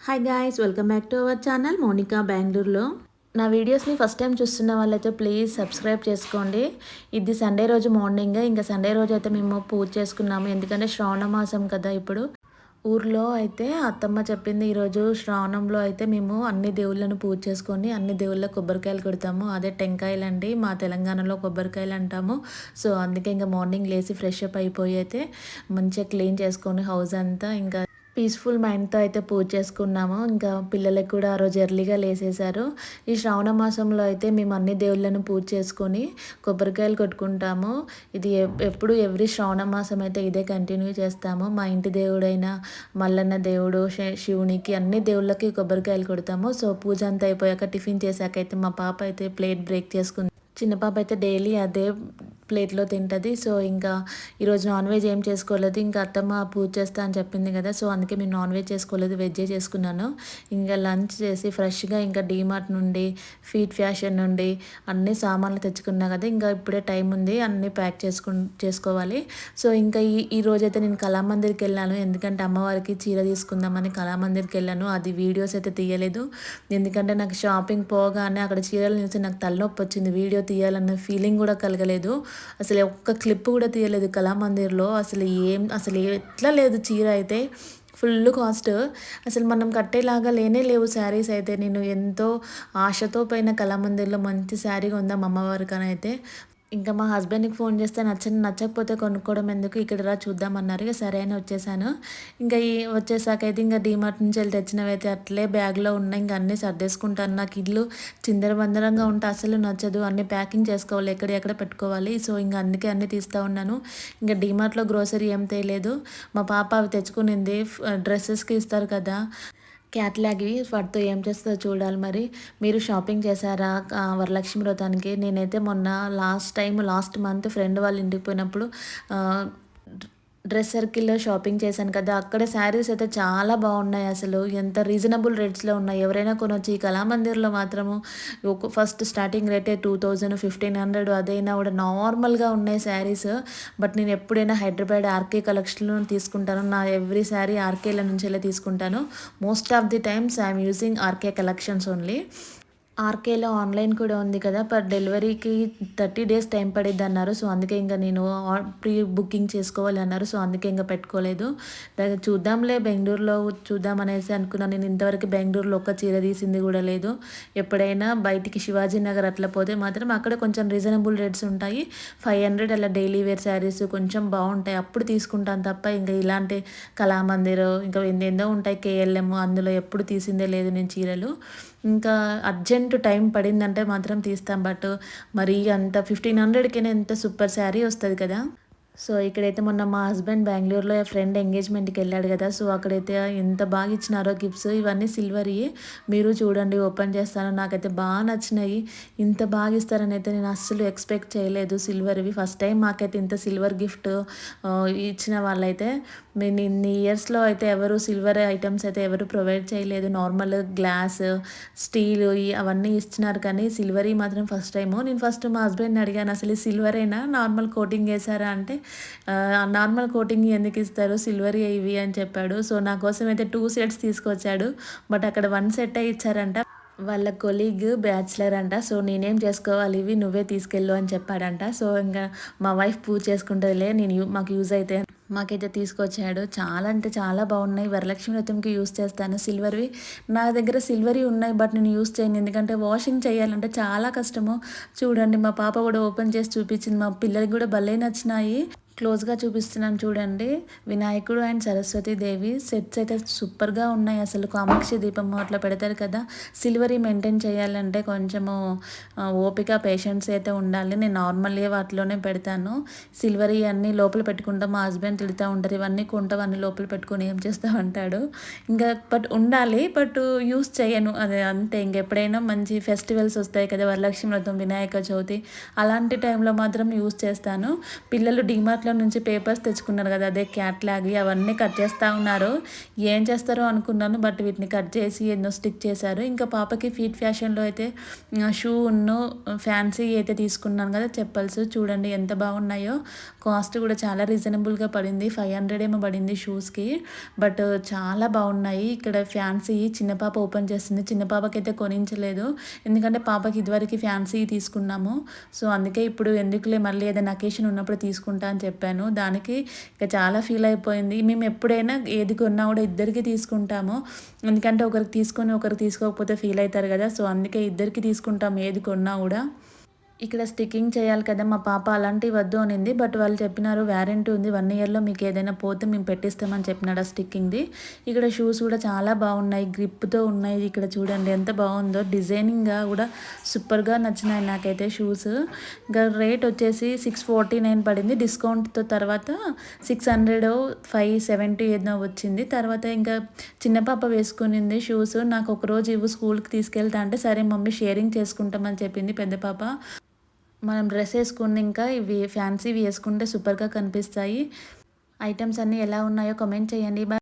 Hi guys, welcome back to our channel Monika బెంగళూరులో. నా వీడియోస్ని ఫస్ట్ టైం చూస్తున్న వాళ్ళైతే ప్లీజ్ సబ్స్క్రైబ్ చేసుకోండి. ఇది సండే రోజు మార్నింగ్. ఇంకా సండే రోజు అయితే మేము పూజ చేసుకున్నాము, ఎందుకంటే శ్రావణ మాసం కదా ఇప్పుడు. ఊర్లో అయితే అత్తమ్మ చెప్పింది, ఈరోజు శ్రావణంలో అయితే మేము అన్ని దేవుళ్ళను పూజ చేసుకొని అన్ని దేవుళ్ళ కొబ్బరికాయలు కొడతాము. అదే టెంకాయలు అండి, మా తెలంగాణలో కొబ్బరికాయలు అంటాము. సో అందుకే ఇంకా మార్నింగ్ లేచి ఫ్రెష్ అప్ అయిపోయి అయితే మంచిగా క్లీన్ చేసుకొని హౌస్ అంతా ఇంకా పీస్ఫుల్ మైండ్తో అయితే పూజ చేసుకున్నాము. ఇంకా పిల్లలకి కూడా ఆ రోజు ఎర్లీగా లేసేసారు. ఈ శ్రావణ మాసంలో అయితే మేము అన్ని దేవుళ్ళను పూజ చేసుకొని కొబ్బరికాయలు కొట్టుకుంటాము. ఇది ఎప్పుడు ఎవ్రీ శ్రావణ మాసం అయితే ఇదే కంటిన్యూ చేస్తాము. మా ఇంటి దేవుడైన మల్లన్న దేవుడు, శివునికి అన్ని దేవుళ్ళకి కొబ్బరికాయలు కొడతాము. సో పూజ అంతా అయిపోయాక టిఫిన్ చేశాక అయితే మా పాప అయితే ప్లేట్ బ్రేక్ చేసుకుంది. చిన్న పాప అయితే డైలీ అదే ప్లేట్లో తింటుంది. సో ఇంకా ఈరోజు నాన్ వెజ్ ఏం చేసుకోలేదు. ఇంకా అత్తమ్మ పూజ చేస్తా అని చెప్పింది కదా, సో అందుకే మేము నాన్ వెజ్ చేసుకోలేదు, వెజ్జే చేసుకున్నాను. ఇంకా లంచ్ చేసి ఫ్రెష్గా ఇంకా డీమార్ట్ నుండి, ఫీట్ ఫ్యాషన్ నుండి అన్ని సామాన్లు తెచ్చుకున్నా కదా, ఇంకా ఇప్పుడే టైం ఉంది, అన్నీ ప్యాక్ చేసుకోవాలి. సో ఇంకా ఈ రోజైతే నేను కళామందిర్కి వెళ్ళాను, ఎందుకంటే అమ్మవారికి చీర తీసుకుందామని కళామందిర్కి వెళ్ళాను. అది వీడియోస్ అయితే తీయలేదు, ఎందుకంటే నాకు షాపింగ్ పోగానే అక్కడ చీరలు చూసి నాకు తలనొప్పి వచ్చింది. వీడియో తీయాలన్న ఫీలింగ్ కూడా కలగలేదు. అసలు ఒక్క క్లిప్ కూడా తీయలేదు కళామందిర్లో. అసలు ఎట్లా లేదు చీర అయితే, ఫుల్ కాస్ట్. అసలు మనం కట్టేలాగా లేవు శారీస్ అయితే. నేను ఎంతో ఆశతో పోయిన కళామందిర్లో మంచి శారీ కొందాం అమ్మవారికి అని అయితే. ఇంకా మా హస్బెండ్కి ఫోన్ చేస్తే నచ్చకపోతే కొనుక్కోవడం ఎందుకు, ఇక్కడ రా చూద్దామన్నారు. ఇక సరే అని వచ్చేసాను. ఇంకా వచ్చేసాక అయితే ఇంకా డీమార్ట్ నుంచి వెళ్ళి తెచ్చినవి అయితే అట్లే బ్యాగ్లో ఉన్నాయి. ఇంకా అన్నీ సర్దేసుకుంటాను. నాకు ఇల్లు చిందరబందరంగా ఉంటే అసలు నచ్చదు, అన్నీ ప్యాకింగ్ చేసుకోవాలి, ఎక్కడ పెట్టుకోవాలి. సో ఇంకా అందుకే అన్నీ తీస్తూ ఉన్నాను. ఇంకా డీమార్ట్లో గ్రోసరీ ఏం తేలేదు. మా పాప అవి తెచ్చుకునింది, డ్రెస్సెస్కి ఇస్తారు కదా క్యాట్లాగ్, ఇవి వాటితో ఏం చేస్తుందో చూడాలి. మరి మీరు షాపింగ్ చేశారా వరలక్ష్మి వ్రతానికి? నేనైతే మొన్న లాస్ట్ మంత్ ఫ్రెండ్ వాళ్ళ ఇంటికి పోయినప్పుడు డ్రెస్ సర్కిల్లో షాపింగ్ చేశాను కదా, అక్కడ శారీస్ అయితే చాలా బాగున్నాయి. అసలు ఎంత రీజనబుల్ రేట్స్లో ఉన్నాయి, ఎవరైనా కొనొచ్చు. ఈ కళామందిర్లో మాత్రము ఫస్ట్ స్టార్టింగ్ రేటే 2000, 1500, అదైనా కూడా నార్మల్గా ఉన్నాయి శారీస్. బట్ నేను ఎప్పుడైనా హైదరాబాద్ ఆర్కే కలెక్షన్లో తీసుకుంటాను. నా ఎవ్రీ శారీ ఆర్కేల నుంచి వెళ్ళి తీసుకుంటాను. Most of the times I'm using RK collections only. ఆర్కేలో ఆన్లైన్ కూడా ఉంది కదా, పర్ డెలివరీకి 30 days టైం పడిద్ది అన్నారు. సో అందుకే ఇంకా నేను ప్రీ బుకింగ్ చేసుకోవాలి అన్నారు. సో అందుకే ఇంకా పెట్టుకోలేదు. చూద్దాంలే, బెంగళూరులో చూద్దాం అనేసి అనుకున్నాను. నేను ఇంతవరకు బెంగళూరులో ఒక్క చీర తీసింది కూడా లేదు. ఎప్పుడైనా బయటికి శివాజీ నగర్ అట్లా పోతే మాత్రం అక్కడ కొంచెం రీజనబుల్ రేట్స్ ఉంటాయి. 500 అలా డైలీ వేర్ శారీస్ కొంచెం బాగుంటాయి, అప్పుడు తీసుకుంటాను తప్ప ఇంకా ఇలాంటి కళామందిర్ ఇంకా ఎందేందో ఉంటాయి కేఎల్ఎం, అందులో ఎప్పుడు తీసిందే లేదు నేను చీరలు. ఇంకా అర్జెంట్ టైం పడిందంటే మాత్రం తీస్తాం. బట్ మరి అంత 1500కి ఎంత సూపర్ శారీ వస్తుంది కదా. సో ఇక్కడైతే మొన్న మా హస్బెండ్ బెంగళూరులో ఫ్రెండ్ ఎంగేజ్మెంట్కి వెళ్ళాడు కదా, సో అక్కడైతే ఎంత బాగా ఇచ్చినారో గిఫ్ట్స్. ఇవన్నీ సిల్వర్వి, మీరు చూడండి, ఓపెన్ చేస్తాను. నాకైతే బాగా నచ్చినాయి. ఇంత బాగా ఇస్తారని అయితే నేను అస్సలు ఎక్స్పెక్ట్ చేయలేదు. సిల్వర్వి ఫస్ట్ టైం మాకైతే ఇంత సిల్వర్ గిఫ్ట్ ఇచ్చిన వాళ్ళైతే. నేను ఇన్ని ఇయర్స్లో అయితే ఎవరు సిల్వర్ ఐటమ్స్ అయితే ఎవరు ప్రొవైడ్ చేయలేదు. నార్మల్ గ్లాస్, స్టీల్ అవన్నీ ఇచ్చినారు, కానీ సిల్వరీ మాత్రం ఫస్ట్ టైము. నేను ఫస్ట్ మా హస్బెండ్ని అడిగాను, అసలు సిల్వరేనా, నార్మల్ కోటింగ్ వేసారా అంటే నార్మల్ కోటింగ్ ఎందుకు ఇస్తారు, సిల్వర్ ఇవి అని చెప్పాడు. సో నా కోసం అయితే 2 sets తీసుకొచ్చాడు. బట్ అక్కడ 1 set ఇచ్చారంట. వాళ్ళ కొలీగ్ బ్యాచిలర్ అంట. సో నేనేం చేసుకోవాలి, ఇవి నువ్వే తీసుకెళ్ళు అని చెప్పాడంట. సో ఇంకా మా వైఫ్ పూజ చేసుకుంటుందిలే, మాకు యూజ్ అయితే మాకైతే తీసుకొచ్చాడు. చాలా అంటే చాలా బాగున్నాయి. వరలక్ష్మి వ్రతంకి యూస్ చేస్తాను సిల్వర్వి. నా దగ్గర సిల్వర్వి ఉన్నాయి, బట్ నేను యూస్ చేయను, ఎందుకంటే వాషింగ్ చేయాలంటే చాలా కష్టము. చూడండి, మా పాప కూడా ఓపెన్ చేసి చూపించింది. మా పిల్లలకి కూడా భలే నచ్చినాయి. క్లోజ్గా చూపిస్తున్నాను చూడండి. వినాయకుడు అండ్ సరస్వతి దేవి సెట్స్ అయితే సూపర్గా ఉన్నాయి. అసలు కామాక్షి దీపం అట్లా పెడతారు కదా, సిల్వరీ మెయింటైన్ చేయాలంటే కొంచెము ఓపిక, పేషెన్స్ అయితే ఉండాలి. నేను నార్మల్గా వాటిలోనే పెడతాను. సిల్వరీ అన్నీ లోపల పెట్టుకుంటాం. మా హస్బెండ్ తిడుతూ ఉంటారు, ఇవన్నీ కొంటావు అన్ని లోపల పెట్టుకొని ఏం చేస్తావు అంటాడు. ఇంకా బట్ ఉండాలి, బట్ యూస్ చేయను, అదే అంతే. ఇంకెప్పుడైనా మంచి ఫెస్టివల్స్ వస్తాయి కదా, వరలక్ష్మి వ్రతం, వినాయక చవితి, అలాంటి టైంలో మాత్రం యూస్ చేస్తాను. పిల్లలు డీమార్ట్ డీమార్ట్‌లో నుంచి పేపర్స్ తెచ్చుకున్నారు కదా! అదే క్యాట్లాగ్‌వి అవన్నీ కట్ చేస్తా ఉన్నారు. ఏం చేస్తారో అనుకున్నాను. బట్ వీటిని కట్ చేసి ఎన్నో స్టిక్ చేశారు. ఇంకా పాపకి ఫీట్ ఫ్యాషన్‌లో అయితే షూను ఫ్యాన్సీ అయితే తీసుకున్నాను కదా! చెప్పల్స్ చూడండి ఎంత బాగున్నాయో. కాస్ట్ కూడా చాలా రీజనబుల్‌గా పడింది. 500 ఏమో పడింది షూస్‌కి. బట్ చాలా బాగున్నాయి. ఇక్కడ ఫ్యాన్సీ చిన్న పాప ఓపెన్ చేస్తుంది. చిన్న పాపకైతే కొనించలేదు. ఎందుకంటే పాపకి ఇదివరకు ఫ్యాన్సీ తీసుకున్నాము. సో, అందుకే ఇప్పుడు ఎందుకులే మళ్ళీ ఏదైనా అకేషన్ ఉన్నప్పుడు తీసుకుంటా అని చెప్పాను. దానికి ఇక చాలా ఫీల్ అయిపోయింది. మేము ఎప్పుడైనా ఏది కొన్నా కూడా ఇద్దరికీ తీసుకుంటాము. ఎందుకంటే ఒకరికి తీసుకొని ఒకరికి తీసుకోకపోతే ఫీల్ అయితారు కదా! సో, అందుకే ఇద్దరికీ తీసుకుంటాం ఏది కొన్నా కూడా. ఇక్కడ స్టిక్కింగ్ చేయాలి కదా! మా పాప అలాంటివి వద్దు అనింది. బట్ వాళ్ళు చెప్పినారు వారంటీ ఉంది. 1 ఇయర్‌లో మీకు ఏదైనా పోతే మేము పెట్టిస్తామని చెప్పినాడు ఆ స్టిక్కింగ్‌ది. ఇక్కడ షూస్ కూడా చాలా బాగున్నాయి. గ్రిప్‌తో ఉన్నాయి. ఇక్కడ చూడండి ఎంత బాగుందో. డిజైనింగ్‌గా కూడా సూపర్‌గా నచ్చినాయి నాకైతే షూస్. ఇంకా రేట్ వచ్చేసి 649 పడింది. డిస్కౌంట్‌తో తర్వాత 600 570 ఏదో వచ్చింది. తర్వాత ఇంకా చిన్న పాప వేసుకునింది షూస్. నాకు ఒకరోజు ఇవ్వు స్కూల్‌కి తీసుకెళ్తా అంటే, సరే మమ్మీ షేరింగ్ చేసుకుంటామని చెప్పింది పెద్ద పాప. మనం డ్రెస్ ఏసుకుని ఇంకా ఇవి ఫ్యాన్సీవి ఏసుకుంటే సూపర్‌గా కనిపిస్తాయి. ఐటెమ్స్ అన్నీ ఎలా ఉన్నాయో కామెంట్ చేయండి.